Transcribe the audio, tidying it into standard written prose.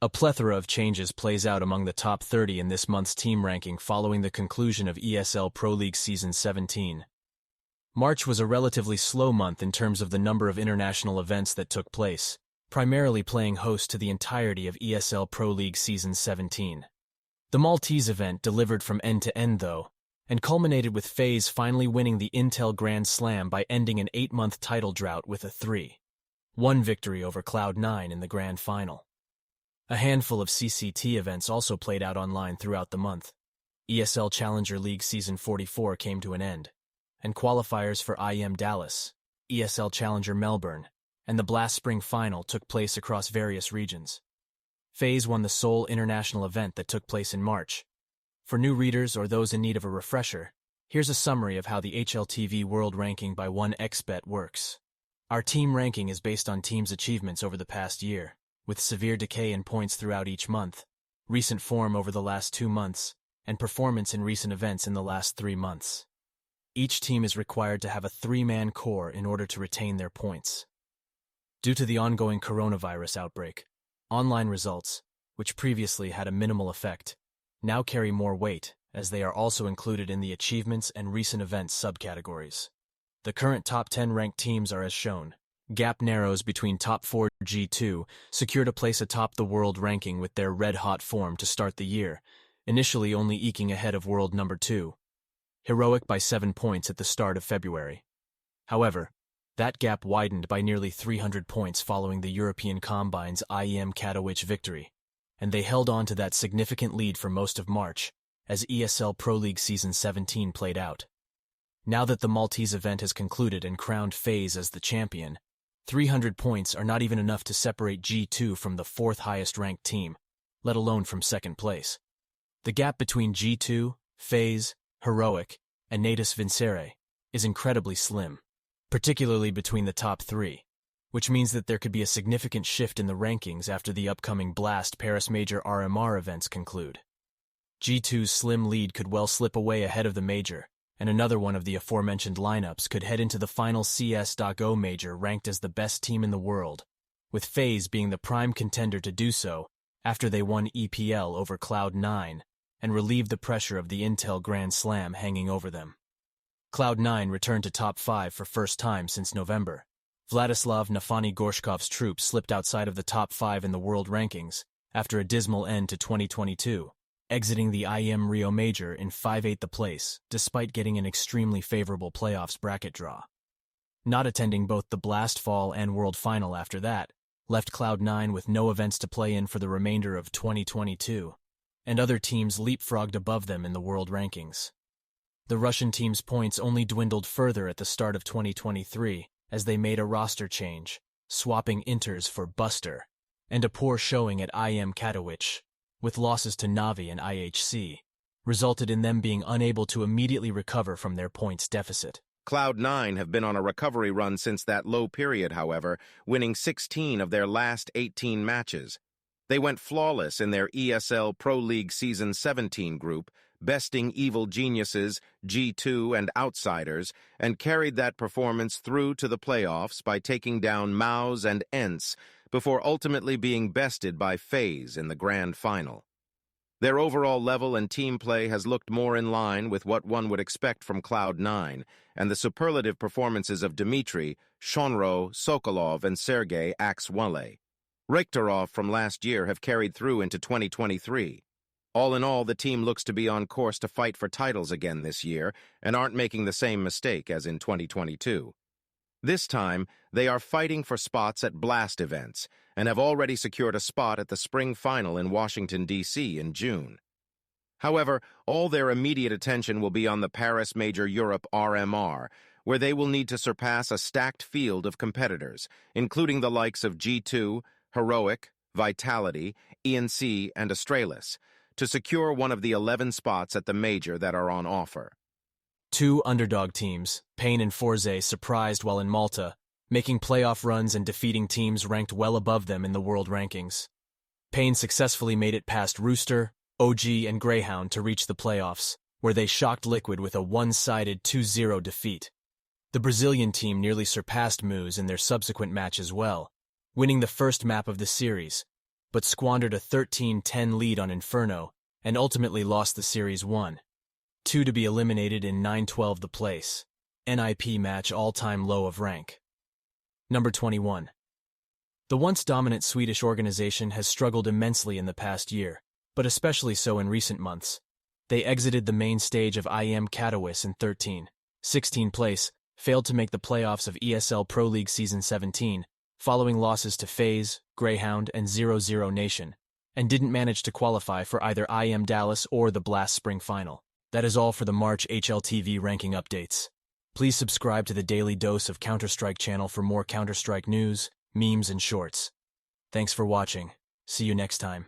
A plethora of changes plays out among the top 30 in this month's team ranking following the conclusion of ESL Pro League Season 17. March was a relatively slow month in terms of the number of international events that took place, primarily playing host to the entirety of ESL Pro League Season 17. The Maltese event delivered from end to end, though, and culminated with FaZe finally winning the Intel Grand Slam by ending an 8-month title drought with a 3-1 victory over Cloud9 in the grand final. A handful of CCT events also played out online throughout the month. ESL Challenger League Season 44 came to an end, and qualifiers for IEM Dallas, ESL Challenger Melbourne, and the Blast Spring Final took place across various regions. FaZe won the sole international event that took place in March. For new readers or those in need of a refresher, here's a summary of how the HLTV World Ranking by 1xBet works. Our team ranking is based on teams' achievements over the past year, with severe decay in points throughout each month, recent form over the last 2 months, and performance in recent events in the last 3 months. Each team is required to have a 3-man core in order to retain their points. Due to the ongoing coronavirus outbreak, online results, which previously had a minimal effect, now carry more weight, as they are also included in the achievements and recent events subcategories. The current top 10 ranked teams are as shown. Gap narrows between top 4. G2 secured a place atop the world ranking with their red-hot form to start the year, initially only eking ahead of world number 2. Heroic by 7 points at the start of February. However, that gap widened by nearly 300 points following the European Combine's IEM Katowice victory, and they held on to that significant lead for most of March, as ESL Pro League Season 17 played out. Now that the Maltese event has concluded and crowned FaZe as the champion, 300 points are not even enough to separate G2 from the 4th highest-ranked team, let alone from 2nd place. The gap between G2, FaZe, Heroic, and Natus Vincere is incredibly slim, particularly between the top 3, which means that there could be a significant shift in the rankings after the upcoming Blast Paris Major RMR events conclude. G2's slim lead could well slip away ahead of the Major, and another one of the aforementioned lineups could head into the final CSGO Major ranked as the best team in the world, with FaZe being the prime contender to do so after they won EPL over Cloud9 and relieved the pressure of the Intel Grand Slam hanging over them. Cloud9 returned to top 5 for first time since November. Vladislav Nafani Gorshkov's troops slipped outside of the top 5 in the world rankings after a dismal end to 2022. Exiting the IEM Rio Major in 5/8 place, despite getting an extremely favorable playoffs bracket draw. Not attending both the Blast Fall and World Final after that, left Cloud9 with no events to play in for the remainder of 2022, and other teams leapfrogged above them in the world rankings. The Russian team's points only dwindled further at the start of 2023 as they made a roster change, swapping Inters for Buster, and a poor showing at IEM Katowice, with losses to NaVi and IHC, resulted in them being unable to immediately recover from their points deficit. Cloud9 have been on a recovery run since that low period, however, winning 16 of their last 18 matches. They went flawless in their ESL Pro League Season 17 group, besting Evil Geniuses, G2, and Outsiders, and carried that performance through to the playoffs by taking down Mouse and Ence, before ultimately being bested by FaZe in the grand final. Their overall level and team play has looked more in line with what one would expect from Cloud9, and the superlative performances of Dmitry, Shonro, Sokolov, and Sergei Axwale. Rikhterov from last year have carried through into 2023. All in all, the team looks to be on course to fight for titles again this year, and aren't making the same mistake as in 2022. This time, they are fighting for spots at Blast events, and have already secured a spot at the spring final in Washington, D.C. in June. However, all their immediate attention will be on the Paris Major Europe RMR, where they will need to surpass a stacked field of competitors, including the likes of G2, Heroic, Vitality, Ence, and Astralis, to secure one of the 11 spots at the Major that are on offer. 2 underdog teams, Pain and FaZe, surprised while in Malta, making playoff runs and defeating teams ranked well above them in the world rankings. Pain successfully made it past Rooster, OG, and Greyhound to reach the playoffs, where they shocked Liquid with a one-sided 2-0 defeat. The Brazilian team nearly surpassed Moose in their subsequent match as well, winning the first map of the series, but squandered a 13-10 lead on Inferno and ultimately lost the Series 1-2 to be eliminated in 9-12 the place. NIP match all-time low of rank. Number 21. The once dominant Swedish organization has struggled immensely in the past year, but especially so in recent months. They exited the main stage of IEM Katowice in 13-16 place, failed to make the playoffs of ESL Pro League Season 17, following losses to FaZe, Greyhound, and 00 Nation, and didn't manage to qualify for either IEM Dallas or the Blast Spring Final. That is all for the March HLTV ranking updates. Please subscribe to the Daily Dose of Counter-Strike channel for more Counter-Strike news, memes, and shorts. Thanks for watching. See you next time.